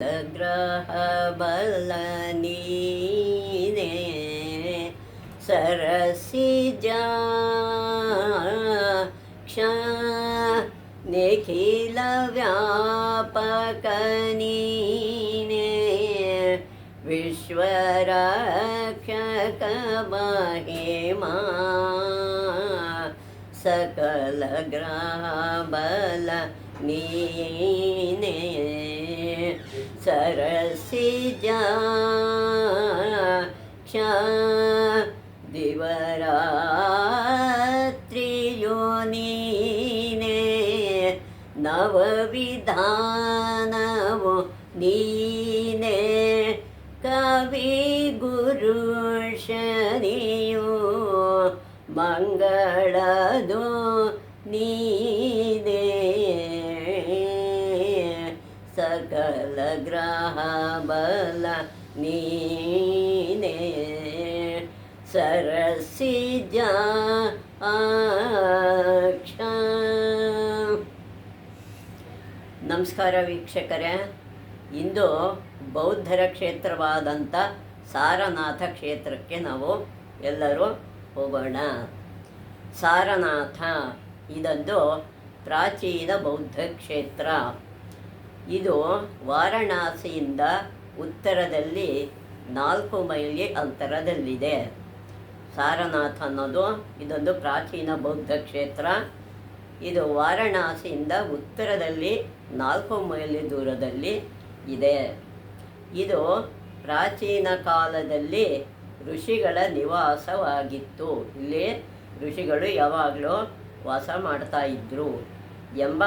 ಗ್ರಹ ಬಲ ನೀನೆ ಸರಸಿಜ ಕ್ಷ ನಿಖಿಲ ವ್ಯಾಪಕ ನೀನೆ ವಿಶ್ವರಕ್ಷಕ ಮಹಿಮಾ ಸಕಲ ಗ್ರಹ ಬಲ ನೀನೆ ಸರಸಿಜ ಕ್ಷ ದಿವರಾತ್ರಿಯೋ ನೀನೆ ನವವಿಧಾನವೋ ನೀನೆ ಕವಿ ಗುರು ಶನಿಯೋ ಮಂಗಳದೋ ನೀನೆ ಸಕಲ ಗ್ರಹ ಬಲ ನೀನೆ ಸರಸಿಜ ಕ್ಷ. ನಮಸ್ಕಾರ ವೀಕ್ಷಕರೇ, ಇಂದು ಬೌದ್ಧರ ಕ್ಷೇತ್ರವಾದಂಥ ಸಾರನಾಥ ಕ್ಷೇತ್ರಕ್ಕೆ ನಾವು ಎಲ್ಲರೂ ಹೋಗೋಣ. ಸಾರನಾಥ ಇದೊಂದು ಪ್ರಾಚೀನ ಬೌದ್ಧ ಕ್ಷೇತ್ರ. ಇದು ವಾರಣಾಸಿಯಿಂದ ಉತ್ತರದಲ್ಲಿ 4 ಮೈಲಿ ಅಂತರದಲ್ಲಿದೆ. ಸಾರನಾಥ ಅನ್ನೋದು ಇದೊಂದು ಪ್ರಾಚೀನ ಬೌದ್ಧ ಕ್ಷೇತ್ರ. ಇದು ವಾರಣಾಸಿಯಿಂದ ಉತ್ತರದಲ್ಲಿ 4 ಮೈಲಿ ದೂರದಲ್ಲಿ ಇದೆ. ಇದು ಪ್ರಾಚೀನ ಕಾಲದಲ್ಲಿ ಋಷಿಗಳ ನಿವಾಸವಾಗಿತ್ತು. ಇಲ್ಲಿ ಋಷಿಗಳು ಯಾವಾಗಲೂ ವಾಸ ಮಾಡ್ತಾ ಇದ್ದರು ಎಂಬ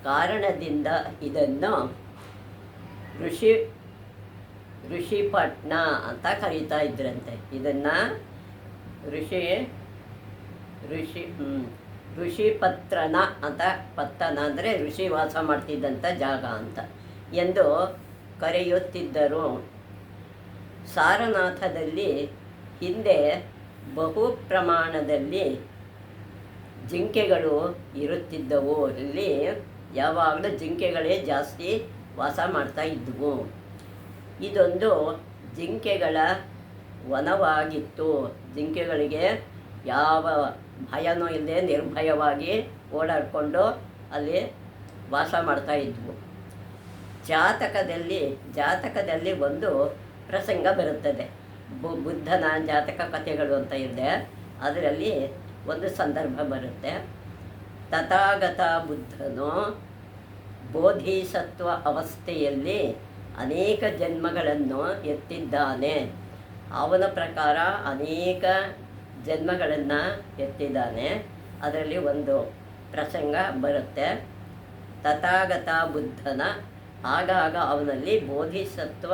ಕಾರಣದಿಂದ ಇದನ್ನು ಋಷಿಪಟ್ನ ಅಂತ ಕರೀತಾ ಇದ್ರಂತೆ. ಇದನ್ನು ಋಷಿಪತ್ರನ ಅಂತ, ಪತ್ತನ ಅಂದರೆ ಋಷಿ ವಾಸ ಮಾಡ್ತಿದ್ದಂಥ ಜಾಗ ಅಂತ ಎಂದು ಕರೆಯುತ್ತಿದ್ದರು. ಸಾರನಾಥದಲ್ಲಿ ಹಿಂದೆ ಬಹು ಪ್ರಮಾಣದಲ್ಲಿ ಜಿಂಕೆಗಳು ಇರುತ್ತಿದ್ದವು. ಇಲ್ಲಿ ಯಾವಾಗಲೂ ಜಿಂಕೆಗಳೇ ಜಾಸ್ತಿ ವಾಸ ಮಾಡ್ತಾ ಇದ್ದವು. ಇದೊಂದು ಜಿಂಕೆಗಳ ವನವಾಗಿತ್ತು. ಜಿಂಕೆಗಳಿಗೆ ಯಾವ ಭಯನೂ ಇಲ್ಲದೆ ನಿರ್ಭಯವಾಗಿ ಓಡಾಡಿಕೊಂಡು ಅಲ್ಲಿ ವಾಸ ಮಾಡ್ತಾ ಇದ್ವು. ಜಾತಕದಲ್ಲಿ ಒಂದು ಪ್ರಸಂಗ ಬರುತ್ತದೆ. ಬುದ್ಧನ ಜಾತಕ ಕಥೆಗಳು ಅಂತ ಇದೆ. ಅದರಲ್ಲಿ ಒಂದು ಸಂದರ್ಭ ಬರುತ್ತೆ. ತಥಾಗತ ಬುದ್ಧನು ಬೋಧಿಸತ್ವ ಅವಸ್ಥೆಯಲ್ಲಿ ಅನೇಕ ಜನ್ಮಗಳನ್ನು ಎತ್ತಿದ್ದಾನೆ. ಅವನ ಪ್ರಕಾರ ಅನೇಕ ಜನ್ಮಗಳನ್ನು ಎತ್ತಿದ್ದಾನೆ. ಅದರಲ್ಲಿ ಒಂದು ಪ್ರಸಂಗ ಬರುತ್ತೆ. ತಥಾಗತ ಬುದ್ಧನ ಆಗಾಗ ಅವನಲ್ಲಿ ಬೋಧಿಸತ್ವ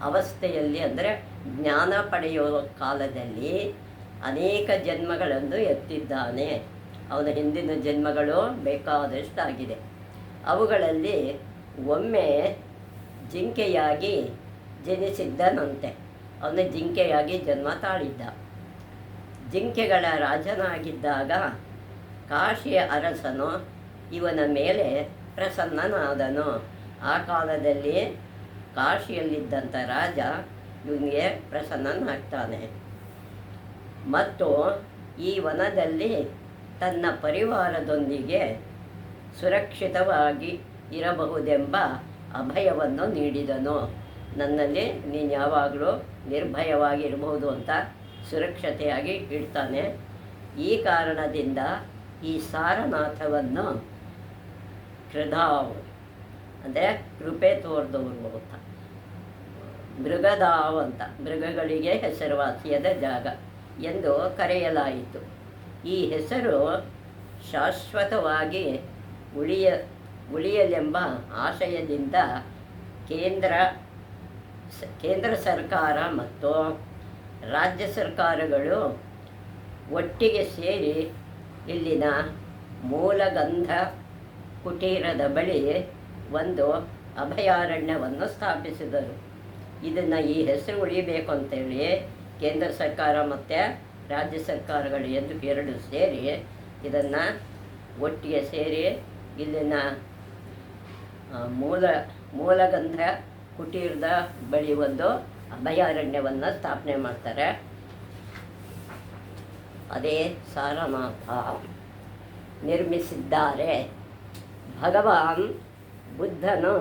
ಅವಸ್ಥೆಯಲ್ಲಿ ಅಂದರೆ ಜ್ಞಾನ ಪಡೆಯುವ ಕಾಲದಲ್ಲಿ ಅನೇಕ ಜನ್ಮಗಳನ್ನು ಎತ್ತಿದ್ದಾನೆ. ಅವನ ಹಿಂದಿನ ಜನ್ಮಗಳು ಬೇಕಾದಷ್ಟಾಗಿದೆ. ಅವುಗಳಲ್ಲಿ ಒಮ್ಮೆ ಜಿಂಕೆಯಾಗಿ ಜನಿಸಿದ್ದನಂತೆ. ಅವನು ಜಿಂಕೆಯಾಗಿ ಜನ್ಮ ತಾಳಿದ್ದ. ಜಿಂಕೆಗಳ ರಾಜನಾಗಿದ್ದಾಗ ಕಾಶಿಯ ಅರಸನು ಇವನ ಮೇಲೆ ಪ್ರಸನ್ನನಾದನು. ಆ ಕಾಲದಲ್ಲಿ ಕಾಶಿಯಲ್ಲಿದ್ದಂಥ ರಾಜ ಇವನಿಗೆ ಪ್ರಸನ್ನನಾಗ್ತಾನೆ ಮತ್ತು ಈ ವನದಲ್ಲಿ ತನ್ನ ಪರಿವಾರದೊಂದಿಗೆ ಸುರಕ್ಷಿತವಾಗಿ ಇರಬಹುದೆಂಬ ಅಭಯವನ್ನು ನೀಡಿದನು. ನನ್ನಲ್ಲಿ ನೀನು ಯಾವಾಗಲೂ ನಿರ್ಭಯವಾಗಿರಬಹುದು ಅಂತ ಸುರಕ್ಷತೆಯಾಗಿ ಇಡ್ತಾನೆ. ಈ ಕಾರಣದಿಂದ ಈ ಸಾರನಾಥವನ್ನು ಕೃಧಾವ್ ಅಂದರೆ ಕೃಪೆ ತೋರ್ದವರು ಅಂತ, ಮೃಗಧಾವ್ ಅಂತ, ಮೃಗಗಳಿಗೆ ಹೆಸರುವಾಸಿಯಾದ ಜಾಗ ಎಂದು ಕರೆಯಲಾಯಿತು. ಈ ಹೆಸರು ಶಾಶ್ವತವಾಗಿ ಉಳಿಯಲೆಂಬ ಆಶಯದಿಂದ ಕೇಂದ್ರ ಸರ್ಕಾರ ಮತ್ತು ರಾಜ್ಯ ಸರ್ಕಾರಗಳು ಒಟ್ಟಿಗೆ ಸೇರಿ ಇಲ್ಲಿನ ಮೂಲಗಂಧ ಕುಟೀರದ ಬಳಿ ಒಂದು ಅಭಯಾರಣ್ಯವನ್ನು ಸ್ಥಾಪಿಸಿದರು. ಈ ಹೆಸರು ಉಳಿಬೇಕು ಅಂತೇಳಿ ಕೇಂದ್ರ ಸರ್ಕಾರ ಮತ್ತು ರಾಜ್ಯ ಸರ್ಕಾರಗಳು ಎರಡು ಸೇರಿ ಇದನ್ನು ಒಟ್ಟಿಗೆ ಸೇರಿ ಇಲ್ಲಿನ ಮೂಲಗಂಧ ಕುಟೀರದ ಬಳಿ ಒಂದು ಅಭಯಾರಣ್ಯವನ್ನು ಸ್ಥಾಪನೆ ಮಾಡ್ತಾರೆ. ಅದೇ ಸಾರನಾಥ ನಿರ್ಮಿಸಿದ್ದಾರೆ. ಭಗವಾನ್ ಬುದ್ಧನು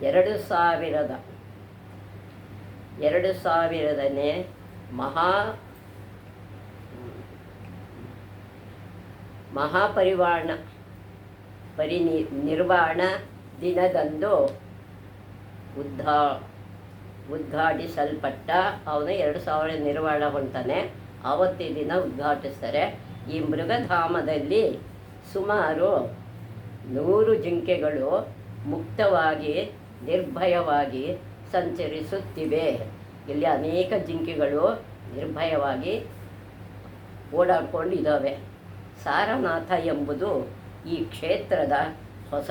2000ನೇ ಮಹಾಪರಿವಾಣ ನಿರ್ವಾಣ ದಿನದಂದು ಉದ್ಘಾಟಿಸಲ್ಪಟ್ಟ, ಅವನು 2000 ನಿರ್ವಾಣ ಹೊಂಟಾನೆ, ಆವತ್ತೇ ದಿನ ಉದ್ಘಾಟಿಸ್ತಾರೆ. ಈ ಮೃಗಧಾಮದಲ್ಲಿ ಸುಮಾರು 100 ಜಿಂಕೆಗಳು ಮುಕ್ತವಾಗಿ ನಿರ್ಭಯವಾಗಿ ಸಂಚರಿಸುತ್ತಿವೆ. ಇಲ್ಲಿ ಅನೇಕ ಜಿಂಕೆಗಳು ನಿರ್ಭಯವಾಗಿ ಓಡಾಡ್ಕೊಂಡಿದ್ದಾವೆ. ಸಾರನಾಥ ಎಂಬುದು ಈ ಕ್ಷೇತ್ರದ ಹೊಸ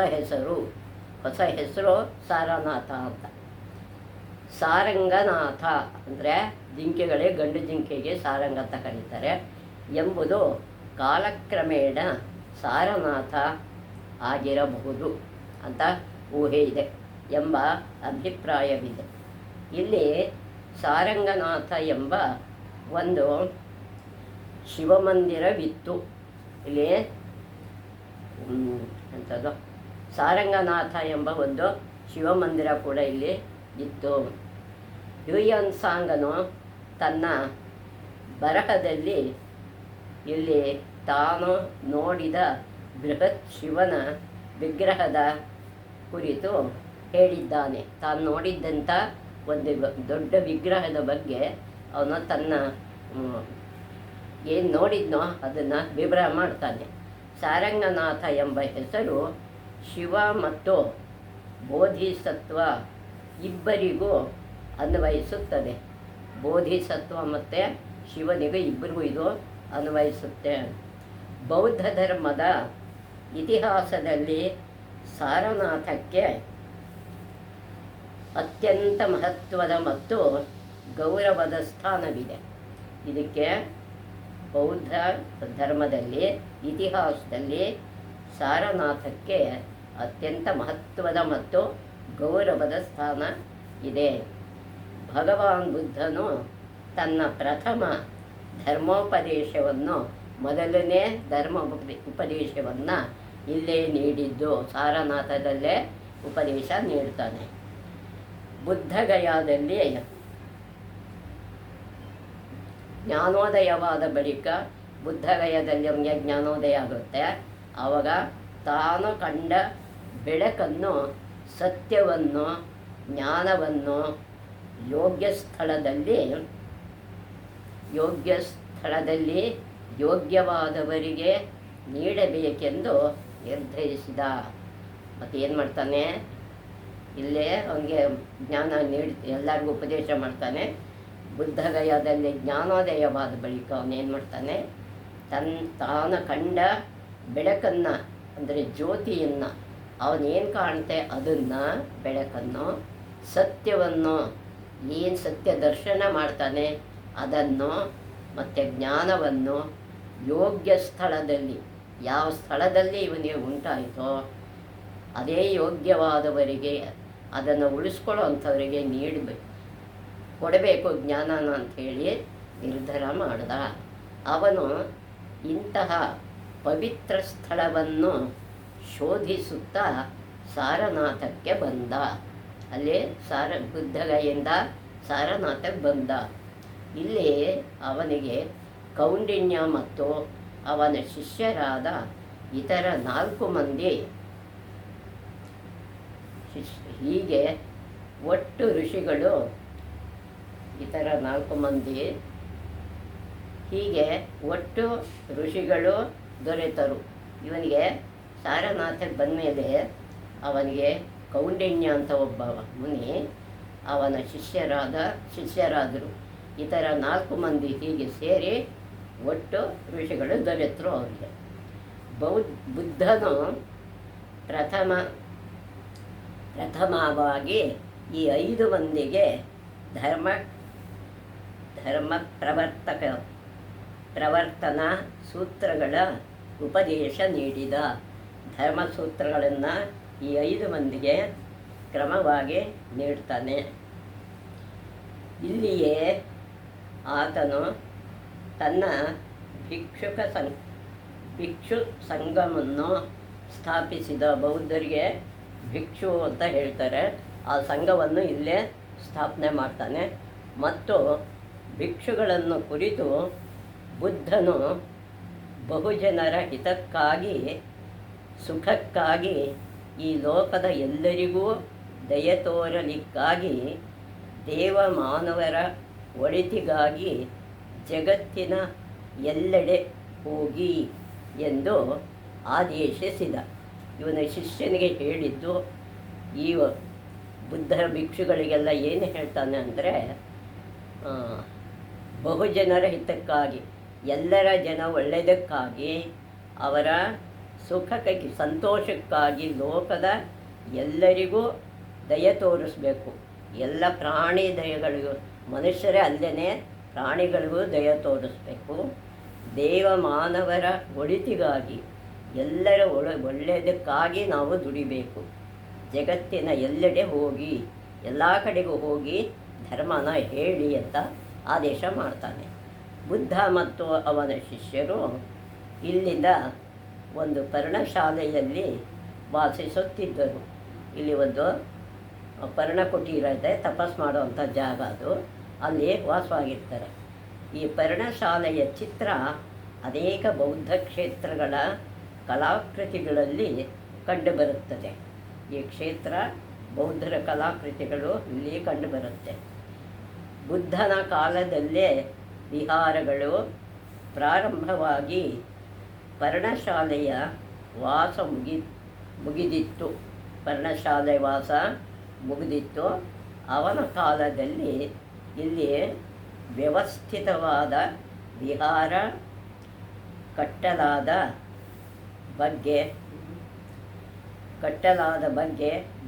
ಹೆಸರು ಸಾರನಾಥ ಅಂತ. ಸಾರಂಗನಾಥ ಅಂದರೆ ಜಿಂಕೆಗಳೇ, ಗಂಡು ಜಿಂಕೆಗೆ ಸಾರಂಗ ಅಂತ ಕರೀತಾರೆ ಎಂಬುದು ಕಾಲಕ್ರಮೇಣ ಸಾರನಾಥ ಆಗಿರಬಹುದು ಅಂತ ಊಹೆ ಇದೆ ಎಂಬ ಅಭಿಪ್ರಾಯವಿದೆ. ಇಲ್ಲಿ ಸಾರಂಗನಾಥ ಎಂಬ ಒಂದು ಶಿವಮಂದಿರವಿತ್ತು. ಇಲ್ಲಿ ಎಂಥದ್ದು ಸಾರಂಗನಾಥ ಎಂಬ ಒಂದು ಶಿವಮಂದಿರ ಕೂಡ ಇಲ್ಲಿ ಇತ್ತು. ಹ್ಯೂಯನ್ಸಾಂಗನು ತನ್ನ ಬರಹದಲ್ಲಿ ಇಲ್ಲಿ ತಾನು ನೋಡಿದ ಬೃಹತ್ ಶಿವನ ವಿಗ್ರಹದ ಕುರಿತು ಹೇಳಿದ್ದಾನೆ. ತಾನು ನೋಡಿದ್ದಂಥ ಒಂದು ದೊಡ್ಡ ವಿಗ್ರಹದ ಬಗ್ಗೆ ಅವನು ತನ್ನ ಏನು ನೋಡಿದ್ನೋ ಅದನ್ನು ವಿವರ ಮಾಡ್ತಾನೆ. ಸಾರಂಗನಾಥ ಎಂಬ ಹೆಸರು ಶಿವ ಮತ್ತು ಬೋಧಿಸತ್ವ ಇಬ್ಬರಿಗೂ ಅನ್ವಯಿಸುತ್ತದೆ. ಬೋಧಿಸತ್ವ ಮತ್ತು ಶಿವನಿಗೂ ಇಬ್ಬರಿಗೂ ಇದು ಅನ್ವಯಿಸುತ್ತೆ. ಬೌದ್ಧ ಧರ್ಮದ ಇತಿಹಾಸದಲ್ಲಿ ಸಾರನಾಥಕ್ಕೆ ಅತ್ಯಂತ ಮಹತ್ವದ ಮತ್ತು ಗೌರವದ ಸ್ಥಾನವಿದೆ. ಇದಕ್ಕೆ ಬೌದ್ಧ ಧರ್ಮದಲ್ಲಿ ಇತಿಹಾಸದಲ್ಲಿ ಸಾರನಾಥಕ್ಕೆ ಅತ್ಯಂತ ಮಹತ್ವದ ಮತ್ತು ಗೌರವದ ಸ್ಥಾನ ಇದೆ. ಭಗವಾನ್ ಬುದ್ಧನು ತನ್ನ ಪ್ರಥಮ ಧರ್ಮೋಪದೇಶವನ್ನು ಮೊದಲನೇ ಉಪದೇಶವನ್ನು ಇಲ್ಲೇ ನೀಡಿದ್ದು, ಸಾರನಾಥದಲ್ಲೇ ಉಪದೇಶ ನೀಡ್ತಾನೆ. ಬುದ್ಧಗಯಾದಲ್ಲಿ ಜ್ಞಾನೋದಯವಾದ ಬಳಿಕ ಬುದ್ಧಗಯದಲ್ಲಿ ಅವನಿಗೆ ಜ್ಞಾನೋದಯ ಆಗುತ್ತೆ. ಆವಾಗ ತಾನು ಕಂಡ ಬೆಳಕನ್ನು, ಸತ್ಯವನ್ನು, ಜ್ಞಾನವನ್ನು ಯೋಗ್ಯ ಸ್ಥಳದಲ್ಲಿ ಯೋಗ್ಯವಾದವರಿಗೆ ನೀಡಬೇಕೆಂದು ನಿರ್ಧರಿಸಿದ. ಮತ್ತು ಏನು ಮಾಡ್ತಾನೆ, ಇಲ್ಲೇ ಅವನಿಗೆ ಜ್ಞಾನ ಎಲ್ಲರಿಗೂ ಉಪದೇಶ ಮಾಡ್ತಾನೆ. ಬುದ್ಧಗಯಾದಲ್ಲಿ ಜ್ಞಾನೋದಯವಾದ ಬಳಿಕ ಅವನೇನು ಮಾಡ್ತಾನೆ, ತಾನು ಕಂಡ ಬೆಳಕನ್ನು ಅಂದರೆ ಜ್ಯೋತಿಯನ್ನು, ಅವನೇನು ಕಾಣುತ್ತೆ ಅದನ್ನು, ಬೆಳಕನ್ನು, ಸತ್ಯವನ್ನು, ಏನು ಸತ್ಯ ದರ್ಶನ ಮಾಡ್ತಾನೆ ಅದನ್ನು, ಮತ್ತು ಜ್ಞಾನವನ್ನು ಯೋಗ್ಯ ಸ್ಥಳದಲ್ಲಿ, ಯಾವ ಸ್ಥಳದಲ್ಲಿ ಇವನಿಗೆ ಉಂಟಾಯಿತೋ ಅದೇ ಯೋಗ್ಯವಾದವರಿಗೆ, ಅದನ್ನು ಉಳಿಸ್ಕೊಳ್ಳೋ ಅಂಥವರಿಗೆ ಕೊಡಬೇಕು ಜ್ಞಾನನ ಅಂಥೇಳಿ ನಿರ್ಧಾರ ಮಾಡ್ದ. ಅವನು ಇಂತಹ ಪವಿತ್ರ ಸ್ಥಳವನ್ನು ಶೋಧಿಸುತ್ತಾ ಸಾರನಾಥಕ್ಕೆ ಬಂದ. ಅಲ್ಲಿ ಬುದ್ಧಗಯಿಂದ ಸಾರನಾಥಕ್ಕೆ ಬಂದ. ಇಲ್ಲಿ ಅವನಿಗೆ ಕೌಂಡಿನ್ಯ ಮತ್ತು ಅವನ ಶಿಷ್ಯರಾದ ಇತರ 4 ಮಂದಿ, ಹೀಗೆ ಒಟ್ಟು ಋಷಿಗಳು, ಇತರ 4 ಮಂದಿ, ಹೀಗೆ ಒಟ್ಟು ಋಷಿಗಳು ದೊರೆತರು. ಇವನಿಗೆ ಸಾರನಾಥಕ್ಕೆ ಬಂದಮೇಲೆ ಅವನಿಗೆ ಕೌಂಡಿನ್ಯ ಅಂತ ಒಬ್ಬ ಮುನಿ, ಅವನ ಶಿಷ್ಯರಾದರು. ಇತರ 4 ಮಂದಿ ಹೀಗೆ ಸೇರಿ ಒಟ್ಟು ಋಷಿಗಳು ದೊರೆತರು ಅವರಿಗೆ. ಬುದ್ಧನು ಪ್ರಥಮವಾಗಿ ಈ 5 ಮಂದಿಗೆ ಧರ್ಮ ಪ್ರವರ್ತನಾ ಸೂತ್ರಗಳ ಉಪದೇಶ ನೀಡಿದ. ಧರ್ಮಸೂತ್ರಗಳನ್ನು ಈ 5 ಮಂದಿಗೆ ಕ್ರಮವಾಗಿ ನೀಡ್ತಾನೆ. ಇಲ್ಲಿಯೇ ಆತನು ತನ್ನ ಭಿಕ್ಷು ಸಂಘವನ್ನು ಸ್ಥಾಪಿಸಿದ. ಬೌದ್ಧರಿಗೆ ಭಿಕ್ಷು ಅಂತ ಹೇಳ್ತಾರೆ. ಆ ಸಂಘವನ್ನು ಇಲ್ಲೇ ಸ್ಥಾಪನೆ ಮಾಡ್ತಾನೆ. ಮತ್ತು ಭಿಕ್ಷುಗಳನ್ನು ಕುರಿತು ಬುದ್ಧನು ಬಹುಜನರ ಹಿತಕ್ಕಾಗಿ, ಸುಖಕ್ಕಾಗಿ, ಈ ಲೋಕದ ಎಲ್ಲರಿಗೂ ದಯೆ ತೋರಲಿಕ್ಕಾಗಿ, ದೇವಮಾನವರ ಒಳಿತಿಗಾಗಿ ಜಗತ್ತಿನ ಎಲ್ಲೆಡೆ ಹೋಗಿ ಎಂದು ಆದೇಶಿಸಿದ. ಇವನ ಶಿಷ್ಯನಿಗೆ ಹೇಳಿದ್ದು, ಈ ಬುದ್ಧರ ಭಿಕ್ಷುಗಳಿಗೆಲ್ಲ ಏನು ಹೇಳ್ತಾನೆ ಅಂದರೆ, ಬಹುಜನರ ಹಿತಕ್ಕಾಗಿ, ಎಲ್ಲರ ಜನ ಒಳ್ಳೆಯದಕ್ಕಾಗಿ, ಅವರ ಸುಖಕ್ಕೆ, ಸಂತೋಷಕ್ಕಾಗಿ ಲೋಕದ ಎಲ್ಲರಿಗೂ ದಯೆ ತೋರಿಸ್ಬೇಕು. ಎಲ್ಲ ಪ್ರಾಣಿ ದಯೆಗಳಿಗೂ, ಮನುಷ್ಯರೇ ಅಲ್ಲದೇ ಪ್ರಾಣಿಗಳಿಗೂ ದಯೆ ತೋರಿಸ್ಬೇಕು. ದೇವಮಾನವರ ಒಳಿತಿಗಾಗಿ, ಎಲ್ಲರ ಒಳ್ಳೆಯದಕ್ಕಾಗಿ ನಾವು ದುಡಿಬೇಕು. ಜಗತ್ತಿನ ಎಲ್ಲೆಡೆ ಹೋಗಿ, ಎಲ್ಲ ಕಡೆಗೂ ಹೋಗಿ ಧರ್ಮನ ಹೇಳಿ ಅಂತ ಆದೇಶ ಮಾಡ್ತಾನೆ. ಬುದ್ಧ ಮತ್ತು ಅವನ ಶಿಷ್ಯರು ಇಲ್ಲಿಂದ ಒಂದು ಪರ್ಣಶಾಲೆಯಲ್ಲಿ ವಾಸಿಸುತ್ತಿದ್ದರು. ಇಲ್ಲಿ ಒಂದು ಪರ್ಣಕುಟೀರ ಇದೆ, ತಪಸ್ ಮಾಡುವಂಥ ಜಾಗ ಅದು. ಅಲ್ಲಿ ವಾಸವಾಗಿರ್ತಾರೆ. ಈ ಪರ್ಣಶಾಲೆಯ ಚಿತ್ರ ಅನೇಕ ಬೌದ್ಧ ಕ್ಷೇತ್ರಗಳ ಕಲಾಕೃತಿಗಳಲ್ಲಿ ಕಂಡುಬರುತ್ತದೆ. ಈ ಕ್ಷೇತ್ರ ಬೌದ್ಧರ ಕಲಾಕೃತಿಗಳು ಇಲ್ಲಿ ಕಂಡುಬರುತ್ತೆ. ಬುದ್ಧನ ಕಾಲದಲ್ಲೇ ವಿಹಾರಗಳು ಪ್ರಾರಂಭವಾಗಿ ಪರ್ಣಶಾಲೆಯ ವಾಸ ಮುಗಿದಿತ್ತು. ಪರ್ಣಶಾಲೆ ವಾಸ ಮುಗಿದಿತ್ತು. ಅವನ ಕಾಲದಲ್ಲಿ ಇಲ್ಲಿ ವ್ಯವಸ್ಥಿತವಾದ ವಿಹಾರ ಕಟ್ಟಲಾದ ಬಗ್ಗೆ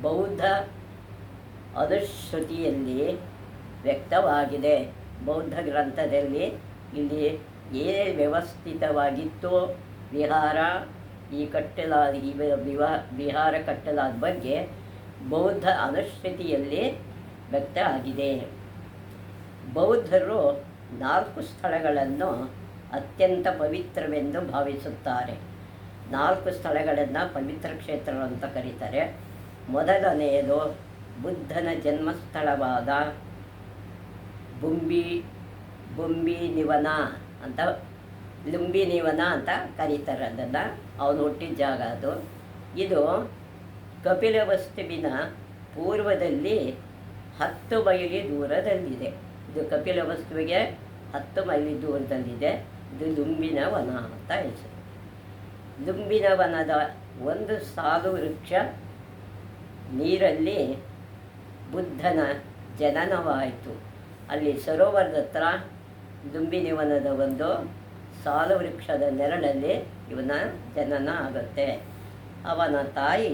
ಬೌದ್ಧ ಅನುಶ್ರುತಿಯಲ್ಲಿ ವ್ಯಕ್ತವಾಗಿದೆ. ಬೌದ್ಧ ಗ್ರಂಥದಲ್ಲಿ ಇಲ್ಲಿ ಏನೇ ವ್ಯವಸ್ಥಿತವಾಗಿತ್ತೋ ವಿಹಾರ, ಈ ವಿಹಾರ ಕಟ್ಟಲಾದ ಬಗ್ಗೆ ಬೌದ್ಧ ಅನುಶ್ರುತಿಯಲ್ಲಿ ವ್ಯಕ್ತ ಆಗಿದೆ. ಬೌದ್ಧರು 4 ಸ್ಥಳಗಳನ್ನು ಅತ್ಯಂತ ಪವಿತ್ರವೆಂದು ಭಾವಿಸುತ್ತಾರೆ. 4 ಸ್ಥಳಗಳನ್ನು ಪವಿತ್ರ ಕ್ಷೇತ್ರ ಅಂತ ಕರೀತಾರೆ. ಮೊದಲನೆಯದು ಬುದ್ಧನ ಜನ್ಮಸ್ಥಳವಾದ ಲುಂಬಿನಿವನ ಅಂತ ಕರೀತಾರೆ. ಅದನ್ನು ಅವನು ಹುಟ್ಟಿದ ಜಾಗ ಅದು. ಇದು ಕಪಿಲವಸ್ತುವಿನ ಪೂರ್ವದಲ್ಲಿ 10 ಮೈಲಿ ದೂರದಲ್ಲಿದೆ. ಇದು ಕಪಿಲವಸ್ತುವಿಗೆ 10 ಮೈಲಿ ದೂರದಲ್ಲಿದೆ. ಇದು ಲುಂಬಿನವನ ಅಂತ ಹೆಸರು. ಲುಂಬಿನವನದ ಒಂದು ಸಾಲು ವೃಕ್ಷ ನೀರಲ್ಲಿ ಬುದ್ಧನ ಜನನವಾಯಿತು. ಅಲ್ಲಿ ಸರೋವರದ ಹತ್ರ ಲುಂಬಿನಿವನದ ಒಂದು ಸಾಲು ವೃಕ್ಷದ ನೆರಳಲ್ಲಿ ಇವನ ಜನನ ಆಗುತ್ತೆ. ಅವನ ತಾಯಿ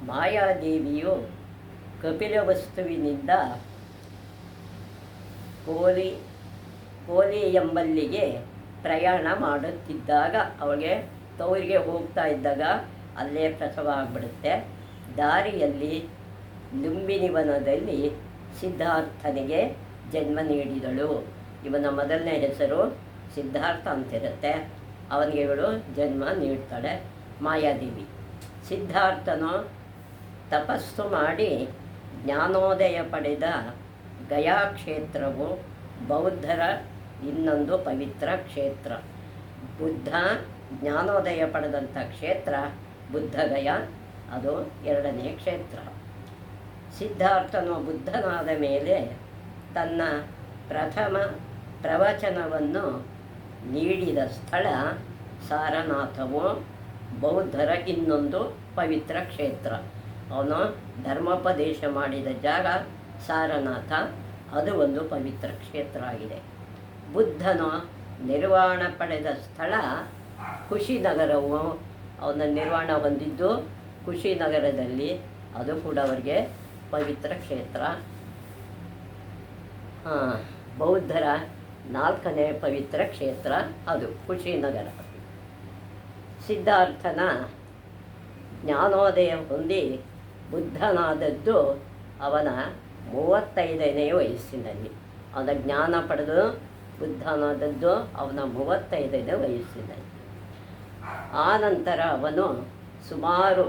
ಮಾಯಾದೇವಿಯು ಕಪಿಲವಸ್ತುವಿನಿಂದ ಕೋಲಿ ಎಂಬಲ್ಲಿಗೆ ಪ್ರಯಾಣ ಮಾಡುತ್ತಿದ್ದಾಗ, ಅವಳಿಗೆ ತವರಿಗೆ ಹೋಗ್ತಾ ಇದ್ದಾಗ ಅಲ್ಲೇ ಪ್ರಸವ ಆಗಿಬಿಡುತ್ತೆ. ದಾರಿಯಲ್ಲಿ ಲುಂಬಿನಿವನದಲ್ಲಿ ಸಿದ್ಧಾರ್ಥನಿಗೆ ಜನ್ಮ ನೀಡಿದಳು. ಇವನ ಮೊದಲನೇ ಹೆಸರು ಸಿದ್ಧಾರ್ಥ ಅಂತಿರುತ್ತೆ. ಅವನಿಗೆ ಇವಳು ಜನ್ಮ ನೀಡ್ತಾಳೆ, ಮಾಯಾದೇವಿ. ಸಿದ್ಧಾರ್ಥನು ತಪಸ್ಸು ಮಾಡಿ ಜ್ಞಾನೋದಯ ಪಡೆದ ಗಯಾ ಕ್ಷೇತ್ರವು ಬೌದ್ಧರ ಇನ್ನೊಂದು ಪವಿತ್ರ ಕ್ಷೇತ್ರ. ಬುದ್ಧ ಜ್ಞಾನೋದಯ ಪಡೆದಂಥ ಕ್ಷೇತ್ರ ಬುದ್ಧಗಯ, ಅದು 2ನೇ ಕ್ಷೇತ್ರ. ಸಿದ್ಧಾರ್ಥನು ಬುದ್ಧನಾದ ಮೇಲೆ ತನ್ನ ಪ್ರಥಮ ಪ್ರವಚನವನ್ನು ನೀಡಿದ ಸ್ಥಳ ಸಾರನಾಥವು ಬೌದ್ಧರ ಇನ್ನೊಂದು ಪವಿತ್ರ ಕ್ಷೇತ್ರ. ಅವನು ಧರ್ಮೋಪದೇಶ ಮಾಡಿದ ಜಾಗ ಸಾರನಾಥ, ಅದು ಒಂದು ಪವಿತ್ರ ಕ್ಷೇತ್ರ ಆಗಿದೆ. ಬುದ್ಧನು ನಿರ್ವಾಣ ಪಡೆದ ಸ್ಥಳ ಕುಶಿನಗರವು. ಅವನ ನಿರ್ವಾಣ ಹೊಂದಿದ್ದು ಕುಶಿನಗರದಲ್ಲಿ, ಅದು ಕೂಡ ಅವರಿಗೆ ಪವಿತ್ರ ಕ್ಷೇತ್ರ. ಬೌದ್ಧರ 4ನೇ ಪವಿತ್ರ ಕ್ಷೇತ್ರ ಅದು ಕುಶಿನಗರ. ಸಿದ್ಧಾರ್ಥನ ಜ್ಞಾನೋದಯ ಹೊಂದಿ ಬುದ್ಧನಾದದ್ದು ಅವನ 35ನೇ ವಯಸ್ಸಿನಲ್ಲಿ. ಅವನ ಜ್ಞಾನ ಪಡೆದು ಬುದ್ಧನಾದದ್ದು ಅವನ 35ನೇ ವಯಸ್ಸಿನಲ್ಲಿ. ಆ ನಂತರ ಅವನು ಸುಮಾರು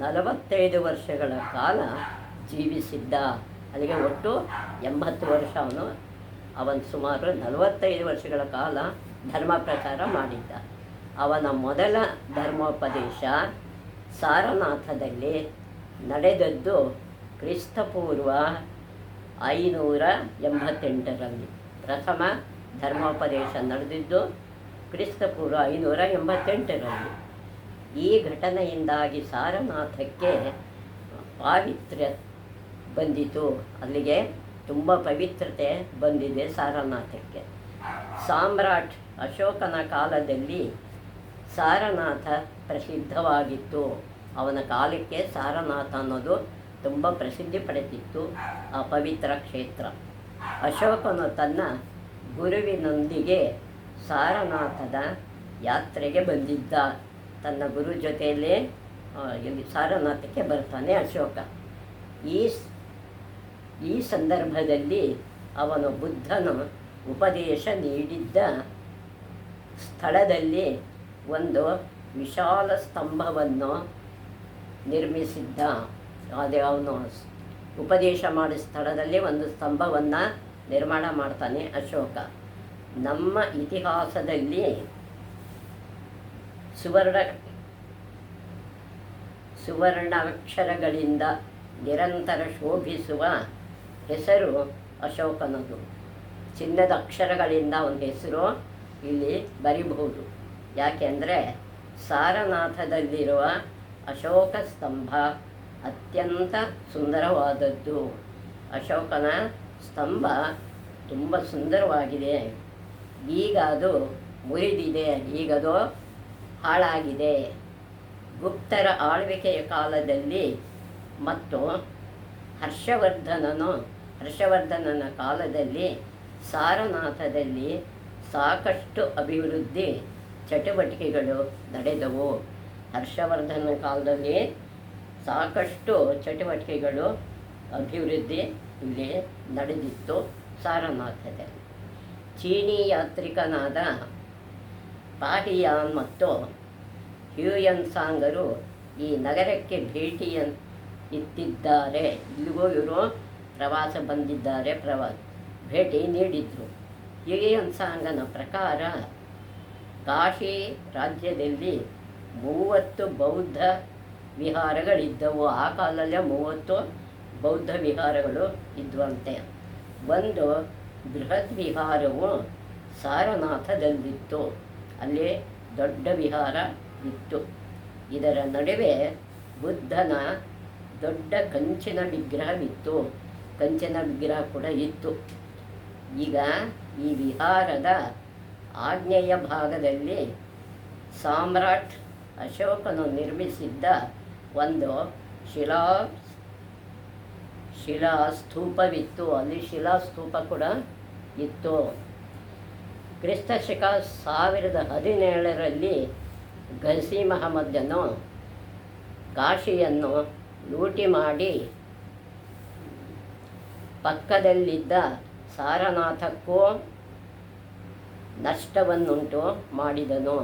45 ವರ್ಷಗಳ ಕಾಲ ಜೀವಿಸಿದ್ದ. ಅಲ್ಲಿಗೆ ಒಟ್ಟು 80 ವರ್ಷ ಅವನು ಸುಮಾರು 45 ವರ್ಷಗಳ ಕಾಲ ಧರ್ಮ ಪ್ರಚಾರ ಮಾಡಿದ್ದ. ಅವನ ಮೊದಲ ಧರ್ಮೋಪದೇಶ ಸಾರನಾಥದಲ್ಲಿ ನಡೆದದ್ದು ಕ್ರಿಸ್ತಪೂರ್ವ 588ರಲ್ಲಿ. ಪ್ರಥಮ ಧರ್ಮೋಪದೇಶ ನಡೆದಿದ್ದು ಕ್ರಿಸ್ತಪೂರ್ವ 588ರಲ್ಲಿ. ಈ ಘಟನೆಯಿಂದಾಗಿ ಸಾರನಾಥಕ್ಕೆ ಪಾವಿತ್ರ್ಯ ಬಂದಿತು. ಅಲ್ಲಿಗೆ ತುಂಬ ಪವಿತ್ರತೆ ಬಂದಿದೆ ಸಾರನಾಥಕ್ಕೆ. ಸಾಮ್ರಾಟ್ ಅಶೋಕನ ಕಾಲದಲ್ಲಿ ಸಾರನಾಥ ಪ್ರಸಿದ್ಧವಾಗಿತ್ತು. ಅವನ ಕಾಲಕ್ಕೆ ಸಾರನಾಥ ಅನ್ನೋದು ತುಂಬ ಪ್ರಸಿದ್ಧಿ ಪಡೆದಿತ್ತು, ಆ ಪವಿತ್ರ ಕ್ಷೇತ್ರ. ಅಶೋಕನು ತನ್ನ ಗುರುವಿನೊಂದಿಗೆ ಸಾರನಾಥದ ಯಾತ್ರೆಗೆ ಬಂದಿದ್ದ. ತನ್ನ ಗುರು ಜೊತೆಯಲ್ಲೇ ಇಲ್ಲಿ ಸಾರನಾಥಕ್ಕೆ ಬರ್ತಾನೆ ಅಶೋಕ. ಈ ಸಂದರ್ಭದಲ್ಲಿ ಅವನು ಬುದ್ಧನು ಉಪದೇಶ ನೀಡಿದ್ದ ಸ್ಥಳದಲ್ಲಿ ಒಂದು ವಿಶಾಲ ಸ್ತಂಭವನ್ನು ನಿರ್ಮಿಸಿದ್ದ. ಅದೇ ಅವನು ಉಪದೇಶ ಮಾಡಿದ ಸ್ಥಳದಲ್ಲಿ ಒಂದು ಸ್ತಂಭವನ್ನು ನಿರ್ಮಾಣ ಮಾಡ್ತಾನೆ ಅಶೋಕ. ನಮ್ಮ ಇತಿಹಾಸದಲ್ಲಿ ಸುವರ್ಣಾಕ್ಷರಗಳಿಂದ ನಿರಂತರ ಶೋಭಿಸುವ ಹೆಸರು ಅಶೋಕನದು. ಚಿನ್ನದ ಅಕ್ಷರಗಳಿಂದ ಒಂದು ಹೆಸರು ಇಲ್ಲಿ ಬರಿಬಹುದು. ಯಾಕೆಂದರೆ ಸಾರನಾಥದಲ್ಲಿರುವ ಅಶೋಕ ಸ್ತಂಭ ಅತ್ಯಂತ ಸುಂದರವಾದದ್ದು. ಅಶೋಕನ ಸ್ತಂಭ ತುಂಬ ಸುಂದರವಾಗಿದೆ. ಈಗ ಅದು ಮುರಿದಿದೆ, ಈಗದು ಹಾಳಾಗಿದೆ. ಗುಪ್ತರ ಆಳ್ವಿಕೆಯ ಕಾಲದಲ್ಲಿ ಮತ್ತು ಹರ್ಷವರ್ಧನನ ಕಾಲದಲ್ಲಿ ಸಾರನಾಥದಲ್ಲಿ ಸಾಕಷ್ಟು ಅಭಿವೃದ್ಧಿ ಚಟುವಟಿಕೆಗಳು ನಡೆದವು. ಹರ್ಷವರ್ಧನ ಕಾಲದಲ್ಲಿ ಸಾಕಷ್ಟು ಚಟುವಟಿಕೆಗಳು ಅಭಿವೃದ್ಧಿ ಇಲ್ಲಿ ನಡೆದಿತ್ತು ಸಾರನಾಥದಲ್ಲಿ. ಚೀನಿ ಯಾತ್ರಿಕನಾದ ಪಾಹಿಯಾನ್ ಮತ್ತು ಹ್ಯೂಯನ್ ಸಾಂಗರು ಈ ನಗರಕ್ಕೆ ಇತ್ತಿದ್ದಾರೆ. ಇಲ್ಲಿಗೂ ಇವರು ಪ್ರವಾಸ ಬಂದಿದ್ದಾರೆ, ಭೇಟಿ ನೀಡಿದ್ರು. ಹ್ಯೂಯನ್ ಸಾಂಗನ ಪ್ರಕಾರ ಕಾಶಿ ರಾಜ್ಯದಲ್ಲಿ 30 ಬೌದ್ಧ ವಿಹಾರಗಳಿದ್ದವು. ಆ ಕಾಲದಲ್ಲೇ 30 ಬೌದ್ಧ ವಿಹಾರಗಳು ಇದ್ವಂತೆ. ಒಂದು ಬೃಹತ್ ವಿಹಾರವು ಸಾರನಾಥದಲ್ಲಿತ್ತು. ಅಲ್ಲಿ ದೊಡ್ಡ ವಿಹಾರ ಇತ್ತು. ಇದರ ನಡುವೆ ಬುದ್ಧನ ದೊಡ್ಡ ಕಂಚಿನ ವಿಗ್ರಹವಿತ್ತು. ಕಂಚಿನ ವಿಗ್ರಹ ಕೂಡ ಇತ್ತು. ಈಗ ಈ ವಿಹಾರದ ಆಗ್ನೇಯ ಭಾಗದಲ್ಲಿ ಸಾಮ್ರಾಟ್ ಅಶೋಕನು ನಿರ್ಮಿಸಿದ್ದ ಒಂದು ಶಿಲಾಸ್ತೂಪವಿತ್ತು. ಅಲ್ಲಿ ಶಿಲಾಸ್ತೂಪ ಕೂಡ ಇತ್ತು. ಕ್ರಿಸ್ತಶಕ 1017ರಲ್ಲಿ ಘಸಿ ಮಹಮ್ಮದನು ಕಾಶಿಯನ್ನು ಲೂಟಿ ಮಾಡಿ ಪಕ್ಕದಲ್ಲಿದ್ದ ಸಾರನಾಥಕ್ಕೂ ನಷ್ಟವನ್ನುಂಟು ಮಾಡಿದನು.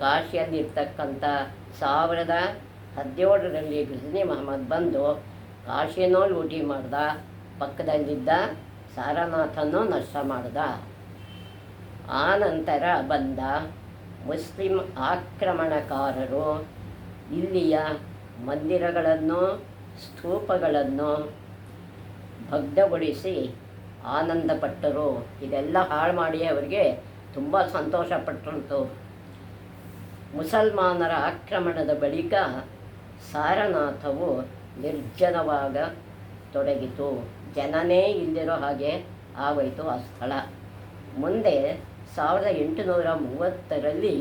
ಕಾಶಿಯಲ್ಲಿರ್ತಕ್ಕಂಥ 1017ರಲ್ಲಿ ಘಜ್ನಿ ಮಹಮ್ಮದ್ ಬಂದು ಕಾಶಿನೂ ಲೂಟಿ ಮಾಡ್ದ, ಪಕ್ಕದಲ್ಲಿದ್ದ ಸಾರನಾಥನೂ ನಷ್ಟ ಮಾಡ್ದ. ಆ ನಂತರ ಬಂದ ಮುಸ್ಲಿಂ ಆಕ್ರಮಣಕಾರರು ಇಲ್ಲಿಯ ಮಂದಿರಗಳನ್ನು, ಸ್ತೂಪಗಳನ್ನು ಭಗ್ನಗೊಳಿಸಿ ಆನಂದಪಟ್ಟರು. ಇದೆಲ್ಲ ಹಾಳು ಮಾಡಿ ಅವರಿಗೆ ತುಂಬ ಸಂತೋಷಪಟ್ಟರು. ಮುಸಲ್ಮಾನರ ಆಕ್ರಮಣದ ಬಳಿಕ ಸಾರನಾಥವು ನಿರ್ಜನವಾಗತೊಡಗಿತು. ಜನನೇ ಇಲ್ಲಿರೋ ಹಾಗೆ ಆಗೋಯಿತು ಆ ಸ್ಥಳ. ಮುಂದೆ 1830ರಲ್ಲಿ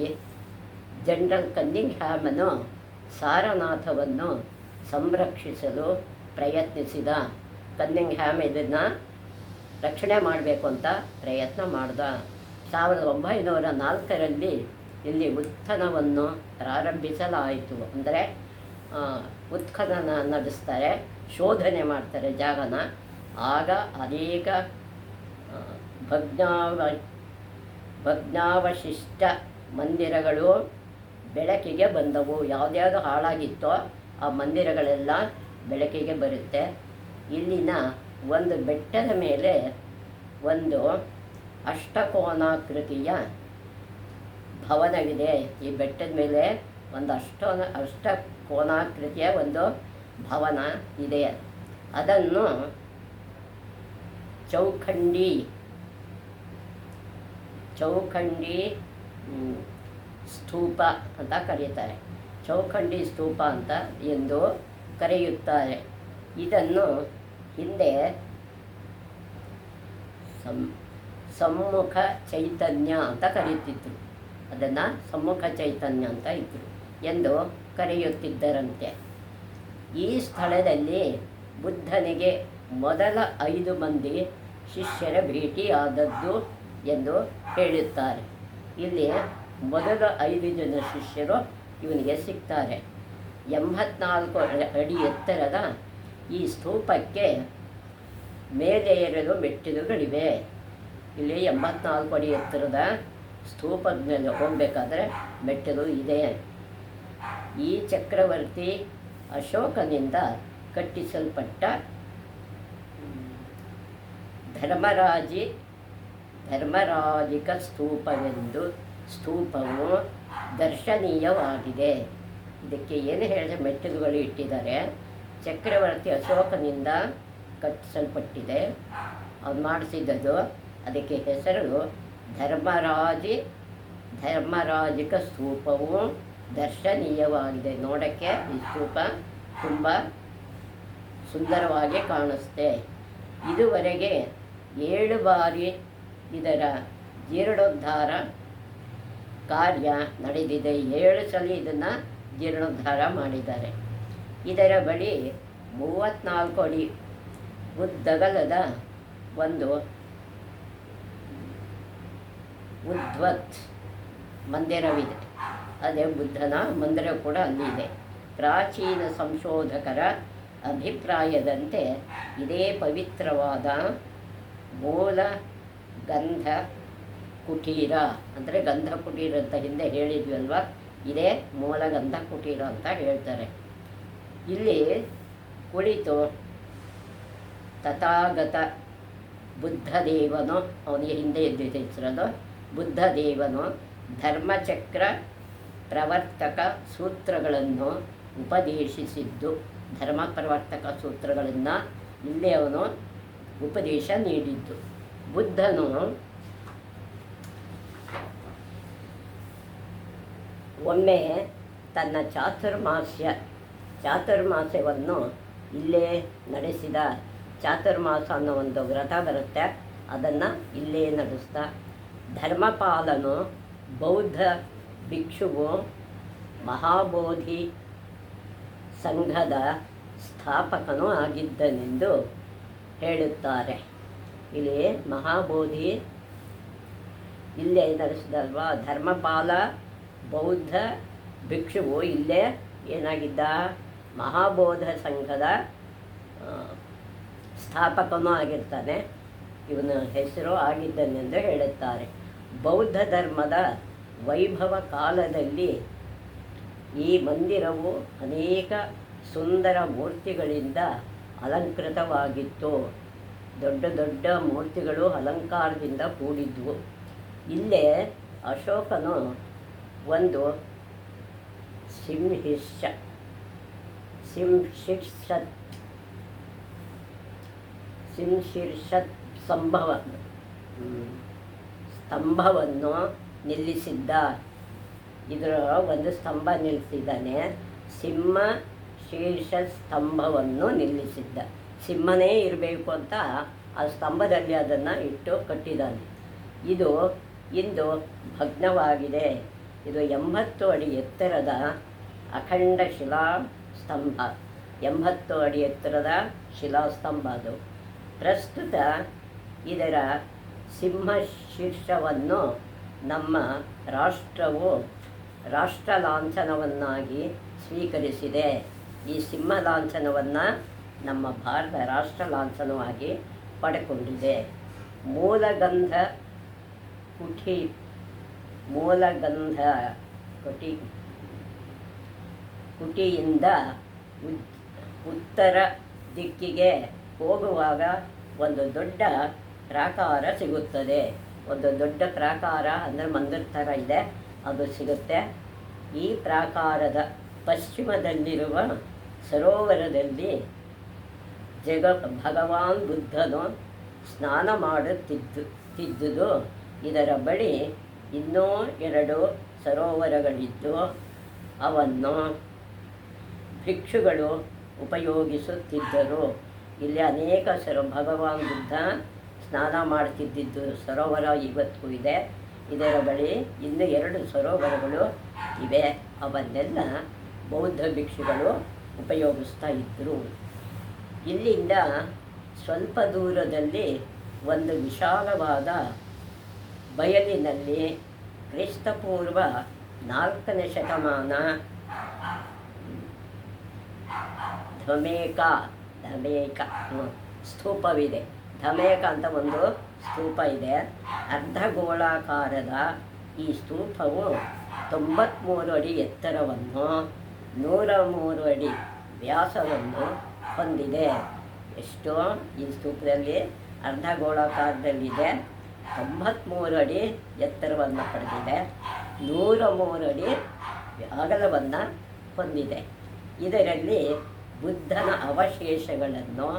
ಜನರಲ್ ಕನ್ನಿಂಗ್ಹ್ಯಾಮನು ಸಾರನಾಥವನ್ನು ಸಂರಕ್ಷಿಸಲು ಪ್ರಯತ್ನಿಸಿದ. ಕನ್ನಿಂಗ್ಹ್ಯಾಮ್ ಇದನ್ನು ರಕ್ಷಣೆ ಮಾಡಬೇಕು ಅಂತ ಪ್ರಯತ್ನ ಮಾಡ್ದ. 1904ರಲ್ಲಿ ಇಲ್ಲಿ ಉತ್ಥಾನವನ್ನು ಪ್ರಾರಂಭಿಸಲಾಯಿತು. ಅಂದರೆ ಉತ್ಖನನ ನಡೆಸ್ತಾರೆ, ಶೋಧನೆ ಮಾಡ್ತಾರೆ ಜಾಗನ. ಆಗ ಅನೇಕ ಆ, ಭಗ್ನಾವ ಭಗ್ನಾವಶಿಷ್ಟ ಮಂದಿರಗಳು ಬೆಳಕಿಗೆ ಬಂದವು. ಯಾವುದ್ಯಾವುದು ಹಾಳಾಗಿತ್ತೋ ಆ ಮಂದಿರಗಳೆಲ್ಲ ಬೆಳಕಿಗೆ ಬರುತ್ತೆ. ಇಲ್ಲಿನ ಒಂದು ಬೆಟ್ಟದ ಮೇಲೆ ಒಂದು ಅಷ್ಟಕೋನಾಕೃತಿಯ ಭವನವಿದೆ. ಈ ಬೆಟ್ಟದ ಮೇಲೆ ಒಂದು ಅಷ್ಟಕೋನಾಕೃತಿಯ ಒಂದು ಭವನ ಇದೆ. ಅದನ್ನು ಚೌಖಂಡಿ ಸ್ತೂಪ ಅಂತ ಕರೀತಾರೆ. ಚೌಖಂಡಿ ಸ್ತೂಪ ಅಂತ ಎಂದು ಕರೆಯುತ್ತಾರೆ. ಇದನ್ನು ಹಿಂದೆ ಸಮ್ಮುಖ ಚೈತನ್ಯ ಅಂತ ಕರೆಯುತ್ತಿದ್ದರು. ಅದನ್ನು ಸಮ್ಮುಖ ಚೈತನ್ಯ ಅಂತ ಇದ್ದರು ಎಂದು ಕರೆಯುತ್ತಿದ್ದರಂತೆ. ಈ ಸ್ಥಳದಲ್ಲಿ ಬುದ್ಧನಿಗೆ ಮೊದಲ 5 ಮಂದಿ ಶಿಷ್ಯರ ಭೇಟಿಯಾದದ್ದು ಎಂದು ಹೇಳುತ್ತಾರೆ. ಇಲ್ಲಿ ಮೊದಲ 5 ಜನ ಶಿಷ್ಯರು ಇವನಿಗೆ ಸಿಗ್ತಾರೆ. 84 ಅಡಿ ಎತ್ತರದ ಈ ಸ್ತೂಪಕ್ಕೆ ಮೇಲೆ ಏರಲು ಮೆಟ್ಟಿಲುಗಳಿವೆ. ಇಲ್ಲಿ 84 ಅಡಿ ಎತ್ತರದ ಸ್ತೂಪದ ಮೇಲೆ ಹೋಗಬೇಕಾದ್ರೆ ಮೆಟ್ಟಿಲು ಇದೆ. ಈ ಚಕ್ರವರ್ತಿ ಅಶೋಕನಿಂದ ಕಟ್ಟಿಸಲ್ಪಟ್ಟ ಧರ್ಮರಾಜಿಕ ಸ್ತೂಪವು ದರ್ಶನೀಯವಾಗಿದೆ. ಇದಕ್ಕೆ ಏನು ಹೇಳಿದ್ರೆ ಮೆಟ್ಟಿಲುಗಳು ಇಟ್ಟಿದ್ದಾರೆ. ಚಕ್ರವರ್ತಿ ಅಶೋಕನಿಂದ ಕಟ್ಟಿಸಲ್ಪಟ್ಟಿದೆ, ಅವ್ನು ಮಾಡಿಸಿದ್ದದು. ಅದಕ್ಕೆ ಹೆಸರು ಧರ್ಮರಾಜಿಕ ಸ್ತೂಪವು ದರ್ಶನೀಯವಾಗಿದೆ. ನೋಡೋಕ್ಕೆ ಈ ಸ್ತೂಪ ತುಂಬ ಸುಂದರವಾಗಿ ಕಾಣಿಸುತ್ತೆ. ಇದುವರೆಗೆ 7 ಬಾರಿ ಇದರ ಜೀರ್ಣೋದ್ಧಾರ ಕಾರ್ಯ ನಡೆದಿದೆ. 7 ಸಲ ಇದನ್ನು ಜೀರ್ಣೋದ್ಧಾರ ಮಾಡಿದ್ದಾರೆ. ಇದರ ಬಳಿ 34 ಅಡಿ ಉದ್ದಗಲದ ಒಂದು ಉದ್ವತ್ ಮಂದಿರವಿದೆ. ಅದೇ ಬುದ್ಧನ ಮಂದಿರ ಕೂಡ ಅಲ್ಲಿದೆ. ಪ್ರಾಚೀನ ಸಂಶೋಧಕರ ಅಭಿಪ್ರಾಯದಂತೆ ಇದೇ ಪವಿತ್ರವಾದ ಮೂಲ ಗಂಧ ಕುಟೀರ, ಅಂದರೆ ಗಂಧ ಕುಟೀರ ಅಂತ ಹಿಂದೆ ಹೇಳಿದ್ವಲ್ವ, ಇದೇ ಮೂಲ ಗಂಧ ಕುಟೀರ ಅಂತ ಹೇಳ್ತಾರೆ. ಇಲ್ಲಿ ಕುಳಿತು ತಥಾಗತ ಬುದ್ಧದೇವನು, ಅವನಿಗೆ ಹಿಂದೆ ಇದ್ದಿದ್ದ ಹೆಸರದು, ಬುದ್ಧದೇವನು ಧರ್ಮಚಕ್ರ ಪ್ರವರ್ತಕ ಸೂತ್ರಗಳನ್ನು ಉಪದೇಶಿಸಿದ್ದು. ಧರ್ಮ ಪ್ರವರ್ತಕ ಸೂತ್ರಗಳನ್ನು ಇಲ್ಲಿ ಅವನು ಉಪದೇಶ ನೀಡಿದ್ದು. ಬುದ್ಧನು ಒಮ್ಮೆ ತನ್ನ ಚಾತುರ್ಮಾಸ್ಯವನ್ನು ಇಲ್ಲೇ ನಡೆಸಿದ. ಚಾತುರ್ಮಾಸ ಅನ್ನೋ ಒಂದು ವ್ರತ ಬರುತ್ತೆ, ಅದನ್ನು ಇಲ್ಲೇ ನಡೆಸ್ದ. ಧರ್ಮಪಾಲನು ಬೌದ್ಧ ಭಿಕ್ಷುವು ಮಹಾಬೋಧಿ ಸಂಘದ ಸ್ಥಾಪಕನೂ ಆಗಿದ್ದನೆಂದು ಹೇಳುತ್ತಾರೆ. ಇಲ್ಲಿ ಮಹಾಬೋಧಿ ಇಲ್ಲೇ ನಡೆಸಿದಲ್ವಾ. ಧರ್ಮಪಾಲ ಬೌದ್ಧ ಭಿಕ್ಷುವು ಇಲ್ಲೇ ಏನಾಗಿದ್ದ, ಮಹಾಬೋಧ ಸಂಘದ ಸ್ಥಾಪಕನೂ ಆಗಿರ್ತಾನೆ. ಇವನ ಹೆಸರು ಆಗಿದ್ದನೆಂದು ಹೇಳುತ್ತಾರೆ. ಬೌದ್ಧ ಧರ್ಮದ ವೈಭವ ಕಾಲದಲ್ಲಿ ಈ ಮಂದಿರವು ಅನೇಕ ಸುಂದರ ಮೂರ್ತಿಗಳಿಂದ ಅಲಂಕೃತವಾಗಿತ್ತು. ದೊಡ್ಡ ದೊಡ್ಡ ಮೂರ್ತಿಗಳು ಅಲಂಕಾರದಿಂದ ಕೂಡಿದ್ವು. ಇಲ್ಲೇ ಅಶೋಕನು ಒಂದು ಸಿಂಶಿರ್ಷತ್ ಸ್ತಂಭವನ್ನು ನಿಲ್ಲಿಸಿದ್ದ. ಇದರ ಒಂದು ಸ್ತಂಭ ನಿಲ್ಲಿಸಿದ್ದಾನೆ. ಸಿಂಹ ಶೀರ್ಷ ಸ್ತಂಭವನ್ನು ನಿಲ್ಲಿಸಿದ್ದ. ಸಿಂಹನೇ ಇರಬೇಕು ಅಂತ ಆ ಸ್ತಂಭದಲ್ಲಿ ಅದನ್ನು ಇಟ್ಟು ಕಟ್ಟಿದ್ದಾನೆ. ಇದು ಇಂದು ಭಗ್ನವಾಗಿದೆ. ಇದು 80 ಅಡಿ ಎತ್ತರದ ಅಖಂಡ ಶಿಲಾಸ್ತಂಭ. 80 ಅಡಿ ಎತ್ತರದ ಶಿಲಾಸ್ತಂಭ ಅದು. ಪ್ರಸ್ತುತ ಇದರ ಸಿಂಹ ಶೀರ್ಷವನ್ನು ನಮ್ಮ ರಾಷ್ಟ್ರವು ರಾಷ್ಟ್ರ ಲಾಂಛನವನ್ನಾಗಿ ಸ್ವೀಕರಿಸಿದೆ. ಈ ಸಿಂಹ ಲಾಂಛನವನ್ನು ನಮ್ಮ ಭಾರತ ರಾಷ್ಟ್ರ ಲಾಂಛನವಾಗಿ ಪಡೆದುಕೊಂಡಿದೆ. ಮೂಲಗಂಧ ಕುಟಿ ಮೂಲಗಂಧ ಕುಟಿ ಕುಟಿಯಿಂದ ಉತ್ತರ ದಿಕ್ಕಿಗೆ ಹೋಗುವಾಗ ಒಂದು ದೊಡ್ಡ ಪ್ರಾಕಾರ ಸಿಗುತ್ತದೆ. ಒಂದು ದೊಡ್ಡ ಪ್ರಾಕಾರ ಅಂದರೆ ಮಂದಿರ ಥರ ಇದೆ, ಅದು ಸಿಗುತ್ತೆ. ಈ ಪ್ರಾಕಾರದ ಪಶ್ಚಿಮದಲ್ಲಿರುವ ಸರೋವರದಲ್ಲಿ ಭಗವಾನ್ ಬುದ್ಧನು ಸ್ನಾನ ಮಾಡುತ್ತಿದ್ದುದು. ಇದರ ಬಳಿ ಇನ್ನೂ 2 ಸರೋವರಗಳಿದ್ದು ಅವನ್ನು ಭಿಕ್ಷುಗಳು ಉಪಯೋಗಿಸುತ್ತಿದ್ದರು. ಇಲ್ಲಿ ಅನೇಕ ಭಗವಾನ್ ಬುದ್ಧ ಸ್ನಾನ ಮಾಡ್ತಿದ್ದಿದ್ದು ಸರೋವರ ಇವತ್ತಿಗೂ ಇದೆ. ಇದರ ಬಳಿ ಇನ್ನೂ 2 ಸರೋವರಗಳು ಇವೆ. ಅವನ್ನೆಲ್ಲ ಬೌದ್ಧ ಭಿಕ್ಷುಗಳು ಉಪಯೋಗಿಸ್ತಾ ಇದ್ದರು. ಇಲ್ಲಿಂದ ಸ್ವಲ್ಪ ದೂರದಲ್ಲಿ ಒಂದು ವಿಶಾಲವಾದ ಬಯಲಿನಲ್ಲಿ ಕ್ರಿಸ್ತಪೂರ್ವ 4ನೇ ಶತಮಾನ ಧಮೇಕ ಸ್ತೂಪವಿದೆ. ಧಮೇಕ ಅಂತ ಒಂದು ಸ್ತೂಪ ಇದೆ. ಅರ್ಧಗೋಳಾಕಾರದ ಈ ಸ್ತೂಪವು 93 ಅಡಿ ಎತ್ತರವನ್ನು 103 ಅಡಿ ವ್ಯಾಸವನ್ನು ಹೊಂದಿದೆ. ಎಷ್ಟು ಈ ಸ್ತೂಪದಲ್ಲಿ ಅರ್ಧಗೋಳಾಕಾರದಲ್ಲಿದೆ. 93 ಅಡಿ ಎತ್ತರವನ್ನು ಪಡೆದಿದೆ, 103 ಅಡಿ ಅಗಲವನ್ನು ಹೊಂದಿದೆ. ಇದರಲ್ಲಿ ಬುದ್ಧನ ಅವಶೇಷಗಳನ್ನು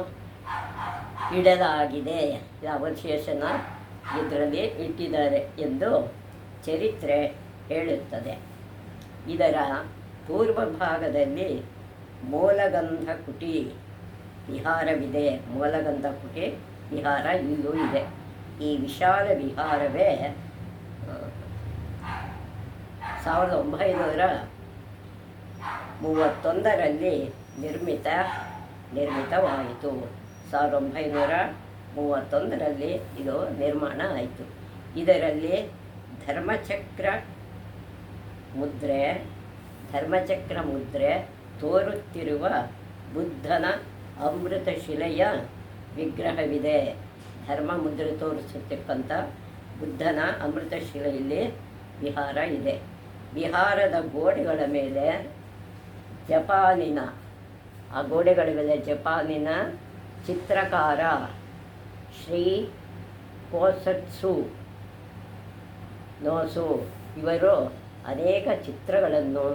ಇಡಲಾಗಿದೆ. ಅವಶೇಷನ ಇದರಲ್ಲಿ ಇಟ್ಟಿದ್ದಾರೆ ಎಂದು ಚರಿತ್ರೆ ಹೇಳುತ್ತದೆ. ಇದರ ಪೂರ್ವ ಭಾಗದಲ್ಲಿ ಮೂಲಗಂಧ ಕುಟಿ ವಿಹಾರವಿದೆ. ಮೂಲಗಂಧ ಕುಟಿ ವಿಹಾರ ಇಲ್ಲೂ ಇದೆ. ಈ ವಿಶಾಲ ವಿಹಾರವೇ 1931ರಲ್ಲಿ ನಿರ್ಮಿತವಾಯಿತು. 1931ರಲ್ಲಿ ಇದು ನಿರ್ಮಾಣ ಆಯಿತು. ಇದರಲ್ಲಿ ಧರ್ಮಚಕ್ರ ಮುದ್ರೆ ತೋರುತ್ತಿರುವ ಬುದ್ಧನ ಅಮೃತ ಶಿಲೆಯ ವಿಗ್ರಹವಿದೆ. ಧರ್ಮ ಮುದ್ರೆ ತೋರಿಸತಕ್ಕಂಥ ಬುದ್ಧನ ಅಮೃತ ಶಿಲೆಯಲ್ಲಿ ವಿಹಾರ ಇದೆ. ವಿಹಾರದ ಗೋಡೆಗಳ ಮೇಲೆ ಜಪಾನಿನ ಚಿತ್ರಕಾರ ಶ್ರೀ ಕೋಸತ್ಸು ನೋಸು ಇವರು ಅನೇಕ ಚಿತ್ರಗಳನ್ನು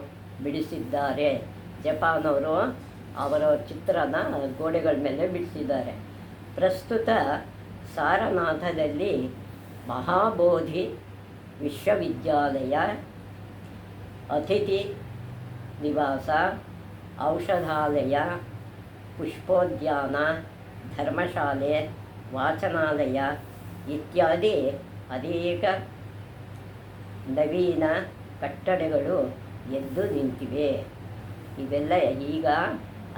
ಬಿಡಿಸಿದ್ದಾರೆ. ಜಪಾನವರು ಅವರ ಚಿತ್ರನ ಗೋಡೆಗಳ ಮೇಲೆ ಬಿಡಿಸಿದ್ದಾರೆ. ಪ್ರಸ್ತುತ ಸಾರನಾಥದಲ್ಲಿ ಮಹಾಬೋಧಿ ವಿಶ್ವವಿದ್ಯಾಲಯ, ಅತಿಥಿ ನಿವಾಸ, ಔಷಧಾಲಯ, ಪುಷ್ಪೋದ್ಯಾನ, ಧರ್ಮಶಾಲೆ, ವಾಚನಾಲಯ ಇತ್ಯಾದಿ ಅನೇಕ ನವೀನ ಕಟ್ಟಡಗಳು ಎದ್ದು ನಿಂತಿವೆ. ಇವೆಲ್ಲ ಈಗ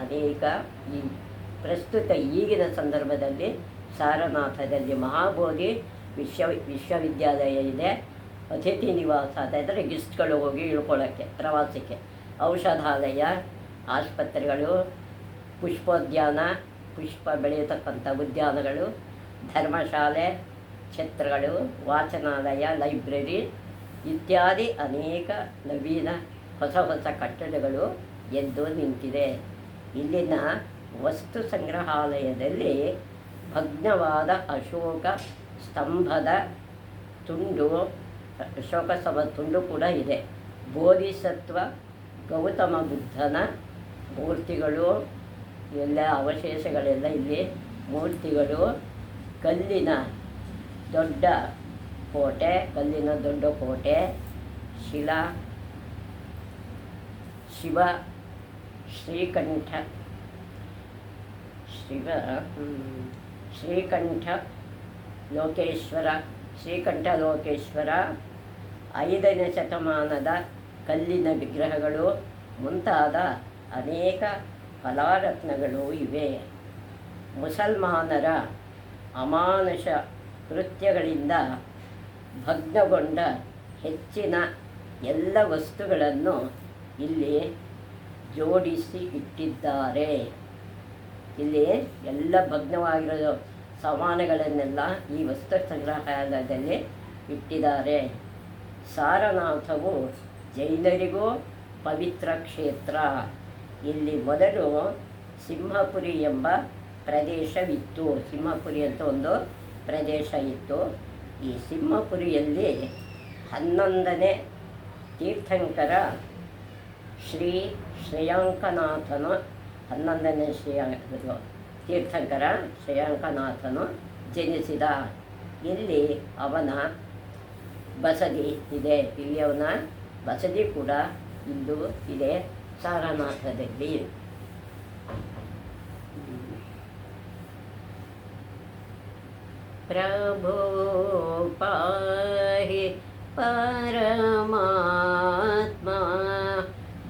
ಅನೇಕ ಪ್ರಸ್ತುತ ಈಗಿನ ಸಂದರ್ಭದಲ್ಲಿ ಸಾರನಾಥದಲ್ಲಿ ಮಹಾಬೋಧಿ ವಿಶ್ವವಿದ್ಯಾಲಯ ಇದೆ. ಅತಿಥಿ ನಿವಾಸ ಅಂದರೆ ಗೆಸ್ಟ್ಗಳು ಹೋಗಿ ಇಳ್ಕೊಳ್ಳೋಕ್ಕೆ ಪ್ರವಾಸಕ್ಕೆ, ಔಷಧಾಲಯ, ಆಸ್ಪತ್ರೆಗಳು, ಪುಷ್ಪೋದ್ಯಾನ, ಪುಷ್ಪ ಬೆಳೆಯತಕ್ಕಂಥ ಉದ್ಯಾನಗಳು, ಧರ್ಮಶಾಲೆ, ಛತ್ರಗಳು, ವಾಚನಾಲಯ, ಲೈಬ್ರರಿ ಇತ್ಯಾದಿ ಅನೇಕ ನವೀನ ಹೊಸ ಕಟ್ಟಡಗಳು ಎದ್ದು ನಿಂತಿದೆ. ಇಲ್ಲಿನ ವಸ್ತು ಸಂಗ್ರಹಾಲಯದಲ್ಲಿ ಭಗ್ನವಾದ ಅಶೋಕ ಸ್ತಂಭದ ತುಂಡು ಕೂಡ ಇದೆ. ಬೋಧಿಸತ್ವ ಗೌತಮ ಬುದ್ಧನ ಮೂರ್ತಿಗಳು ಎಲ್ಲ ಅವಶೇಷಗಳೆಲ್ಲ ಇಲ್ಲಿ ಮೂರ್ತಿಗಳು. ಕಲ್ಲಿನ ದೊಡ್ಡ ಕೋಟೆ, ಶಿವ ಶ್ರೀಕಂಠ ಲೋಕೇಶ್ವರ 5ನೇ ಶತಮಾನದ ಕಲ್ಲಿನ ವಿಗ್ರಹಗಳು ಮುಂತಾದ ಅನೇಕ ಕಲಾರತ್ನಗಳು ಇವೆ. ಮುಸಲ್ಮಾನರ ಅಮಾನುಷ ಕೃತ್ಯಗಳಿಂದ ಭಗ್ನಗೊಂಡ ಹೆಚ್ಚಿನ ಎಲ್ಲ ವಸ್ತುಗಳನ್ನು ಇಲ್ಲಿ ಜೋಡಿಸಿ ಇಟ್ಟಿದ್ದಾರೆ. ಇಲ್ಲಿ ಎಲ್ಲ ಭಗ್ನವಾಗಿರೋ ಸಾಮಾನುಗಳನ್ನೆಲ್ಲ ಈ ವಸ್ತು ಸಂಗ್ರಹಾಲಯದಲ್ಲಿ ಇಟ್ಟಿದ್ದಾರೆ. ಸಾರನಾಥವು ಜೈನರಿಗೂ ಪವಿತ್ರ ಕ್ಷೇತ್ರ. ಇಲ್ಲಿ ಮೊದಲು ಸಿಂಹಪುರಿ ಎಂಬ ಪ್ರದೇಶವಿತ್ತು. ಸಿಂಹಪುರಿ ಅಂತ ಒಂದು ಪ್ರದೇಶ ಇತ್ತು. ಈ ಸಿಂಹಪುರಿಯಲ್ಲಿ 11ನೇ ತೀರ್ಥಂಕರ ಶ್ರೀ ಶ್ರೇಯಾಂಕನಾಥನು 11ನೇ ತೀರ್ಥಂಕರ ಶ್ರೇಯಾಂಕನಾಥನು ಜನಿಸಿದ. ಇಲ್ಲಿ ಅವನ ಬಸದಿ ಇದೆ. ಇಲ್ಲಿ ಅವನ ಬಸದಿ ಕೂಡ ಇಲ್ಲೂ ಇದೆ ಸಾರನಾಥದಲ್ಲಿ. ಪ್ರಭೋ ಪಾಹಿ ಪರಮಾತ್ಮ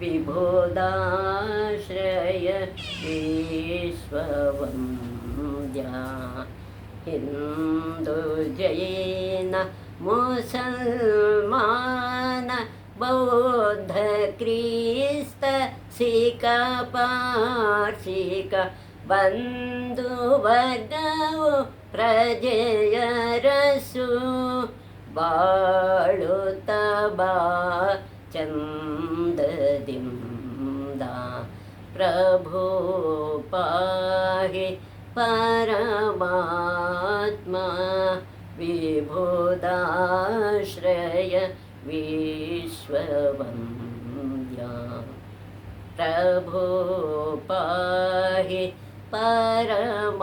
ವಿಭೋದಾಶ್ರಯ ವಿಶ್ವವಂದ್ಯ. ಹಿಂದೂ ಜೈನ ಮುಸಲ್ಮಾನ ಬೌದ್ಧ ಕ್ರಿಸ್ತ ಸಿಖ ಪಾರ್ಸಿಕ ಬಂಧು ವರ್ಗವು ಪ್ರಜೆಯರಸು ಬಾಳುತ್ತ ಬಾ ಚಂದದಿಂದ. ಪ್ರಭು ಪಾಹಿ ಪರಮಾತ್ಮ ವಿಭುದಾಶ್ರಯ ವಿಶ್ವವಂದ್ಯ. ಪ್ರಭು ಪಾಹಿ ಪರಮಾತ್ಮ.